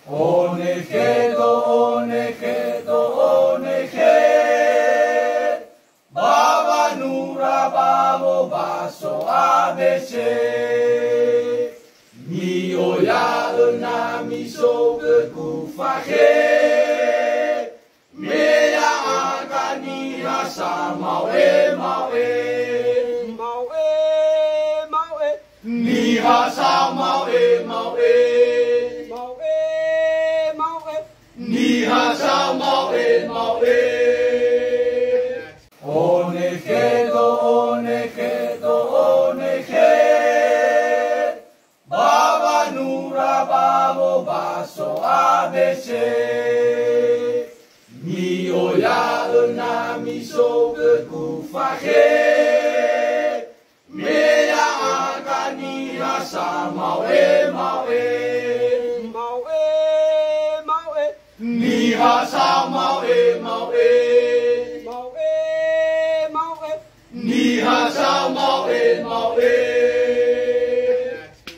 Onegedo, onegedo, onegedo. Baba nura babo baso abece. Mi oya na mi so ke kufahe. Meya agani asa mawe mawe. Mawe mawe. Ni asa mawe mawe. Mawe mawe. Ni asa mawe mawe. Onegedo, onegedo, onegedo. Baba nura babo baso abece. Mi oya na mi so ke kufahe. Meya agani asa mawe mawe. Mawe mawe. Ni asa